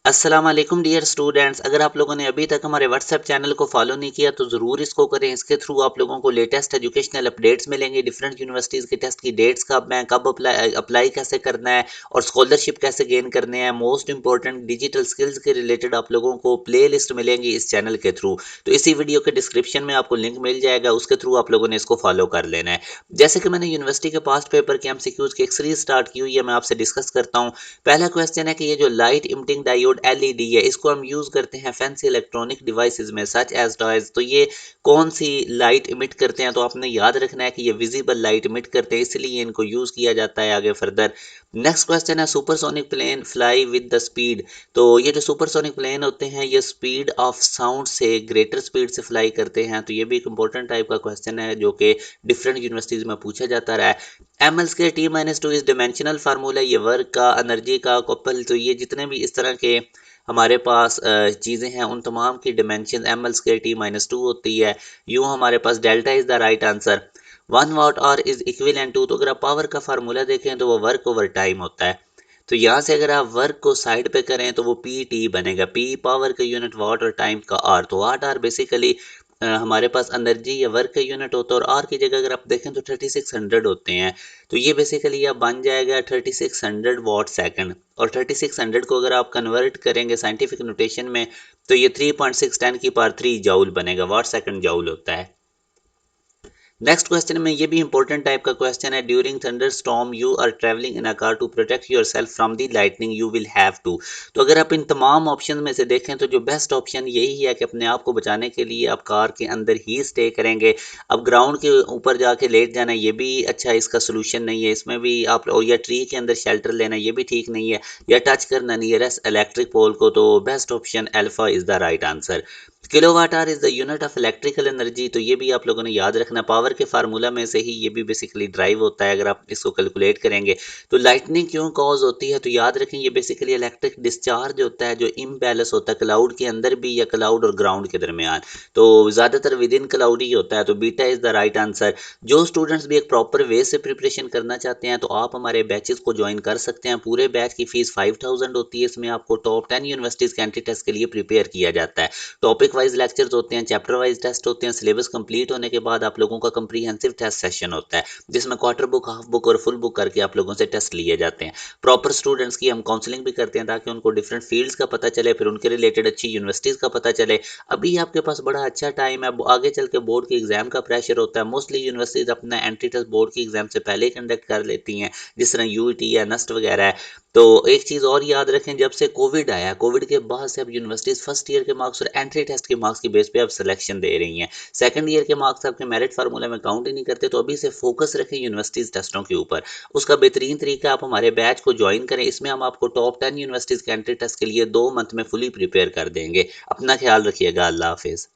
अस्सलाम वालेकुम dear students. अगर आप लोगों ने अभी तक हमारे व्हाट्सएप चैनल को फॉलो नहीं किया तो ज़रूर इसको करें। इसके थ्रू आप लोगों को लेटेस्ट एजुकेशनल अपडेट्स मिलेंगे। डिफरेंट यूनिवर्सिटीज़ के टेस्ट की डेट्स कब हैं, कब अप्लाई कैसे करना है और स्कॉलरशिप कैसे गेन करने हैं। मोस्ट इंपॉर्टेंट डिजिटल स्किल्स के रिलेटेड आप लोगों को प्ले लिस्ट मिलेंगी इस चैनल के थ्रू। तो इसी वीडियो के डिस्क्रिप्शन में आपको लिंक मिल जाएगा, उसके थ्रू आप लोगों ने इसको फॉलो कर लेना है। जैसे कि मैंने यूनिवर्सिटी के पास्ट पेपर के एमसीक्यूज की एक सीरीज स्टार्ट की हुई है, मैं आपसे डिस्कस करता हूँ। पहला क्वेश्चन है कि ये जो लाइट इमिटिंग डायोड एलईडी है, इसको हम यूज करते हैं फैंसी इलेक्ट्रॉनिक डिवाइसेस में सच एज टॉयज। तो ये कौन सी लाइट इमिट करते हैं? तो आपने याद रखना है कि ये विजिबल लाइट इमिट करते हैं, इसलिए इनको यूज किया जाता है आगे फर्दर। नेक्स्ट क्वेश्चन है supersonic plane fly with the speed. तो ये जो सुपरसोनिक प्लेन होते हैं ये स्पीड ऑफ साउंड से ग्रेटर स्पीड से फ्लाई करते हैं। तो ये भी एक इंपॉर्टेंट टाइप का क्वेश्चन है जो कि डिफरेंट यूनिवर्सिटीज में पूछा जाता रहा है। M L square T minus two is dimensional formula, ये वर्क का एनर्जी का कपल। तो ये जितने भी इस तरह के हमारे पास चीज़ें हैं उन तमाम की dimension M L square T minus two होती है। यूँ हमारे पास delta is the right answer. 1 watt hour is equivalent to, तो अगर आप पावर का फार्मूला देखें तो वो वर्क ओवर टाइम होता है। तो यहाँ से अगर आप वर्क को साइड पे करें तो वो पी टी बनेगा। पी पावर का यूनिट वाट और टाइम का आर। तो वाट आर बेसिकली हमारे पास एनर्जी या वर्क का यूनिट होता है, और आर की जगह अगर आप देखें तो 3600 होते हैं। तो ये बेसिकली अब बन जाएगा 3600 वॉट सेकंड। और 3600 को अगर आप कन्वर्ट करेंगे साइंटिफिक नोटेशन में तो ये 3.6 की पावर 3 जाउल बनेगा। वाट सेकंड जाउल होता है। नेक्स्ट क्वेश्चन में ये भी इंपॉर्टेंट टाइप का क्वेश्चन है। During thunder storm you are travelling in a car to protect yourself from the lightning you will have to. तो अगर आप इन तमाम ऑप्शन में से देखें तो जो बेस्ट ऑप्शन यही है कि अपने आप को बचाने के लिए आप कार के अंदर ही स्टे करेंगे। अब ग्राउंड के ऊपर जाके लेट जाना ये भी अच्छा इसका सोल्यूशन नहीं है। इसमें भी आप और या ट्री के अंदर शेल्टर लेना ये भी ठीक नहीं है, या टच करना नियरेस्ट इलेक्ट्रिक पोल को। तो best option alpha is the right answer. Kilowatt hour is the unit of electrical energy. तो ये भी आप लोगों ने याद रखना, पावर के फार्मूला में से ही ये भी बेसिकली ड्राइव होता है। अगर आप इसको कैलकुलेट करेंगे तो लाइटनिंग क्यों कॉज होती है, तो याद रखें ये बेसिकली इलेक्ट्रिक डिस्चार्ज होता है जो इम्बैलेंस होता है क्लाउड के अंदर भी या क्लाउड और ग्राउंड के दरमियान। तो ज़्यादातर विद इन क्लाउड ही होता है। तो beta is the right answer. जो स्टूडेंट्स भी एक प्रॉपर वे से प्रिपरेशन करना चाहते हैं तो आप हमारे बैचेस को ज्वाइन कर सकते हैं। पूरे बैच की फीस 5000 होती है। इसमें आपको टॉप 10 यूनिवर्सिटीज़ के एंट्री टेस्ट के लिए प्रिपेयर किया जाता है। टॉपिक वाइज लेक्चर्स होते हैं, चैप्टर वाइज टेस्ट होते हैं। सिलेबस कंप्लीट होने के बाद आप लोगों का कंप्रीहेंसिव टेस्ट सेशन होता है जिसमें क्वार्टर बुक, हाफ बुक और फुल बुक करके आप लोगों से टेस्ट लिए जाते हैं। प्रॉपर स्टूडेंट्स की हम काउंसलिंग भी करते हैं ताकि उनको डिफरेंट फील्ड्स का पता चले, फिर उनके रिलेटेड अच्छी यूनिवर्सिटीज़ का पता चले। अभी आपके पास बड़ा अच्छा टाइम है, आगे चल के बोर्ड के एग्जाम का प्रेशर होता है। मोस्टली यूनिवर्सिटीज़ अपना एंट्री टेस्ट बोर्ड की एग्जाम से पहले ही कंडक्ट कर लेती हैं, जिस तरह यूईटी या नस्ट वगैरह है। तो एक चीज़ और याद रखें, जब से कोविड आया, कोविड के बाद से अब यूनिवर्सिटीज़ फर्स्ट ईयर के मार्क्स और एंट्री टेस्ट के मार्क्स की बेस पे अब सिलेक्शन दे रही हैं। सेकंड ईयर के मार्क्स आपके मेरिट फार्मूला में काउंट ही नहीं करते। तो अभी से फोकस रखें यूनिवर्सिटीज़ टेस्टों के ऊपर। उसका बेहतरीन तरीका, आप हमारे बैच को ज्वाइन करें। इसमें हम आपको टॉप 10 यूनिवर्सिटीज़ के एंट्री टेस्ट के लिए 2 मंथ में फुली प्रिपेयर कर देंगे। अपना ख्याल रखिएगा। अल्लाह हाफिज़।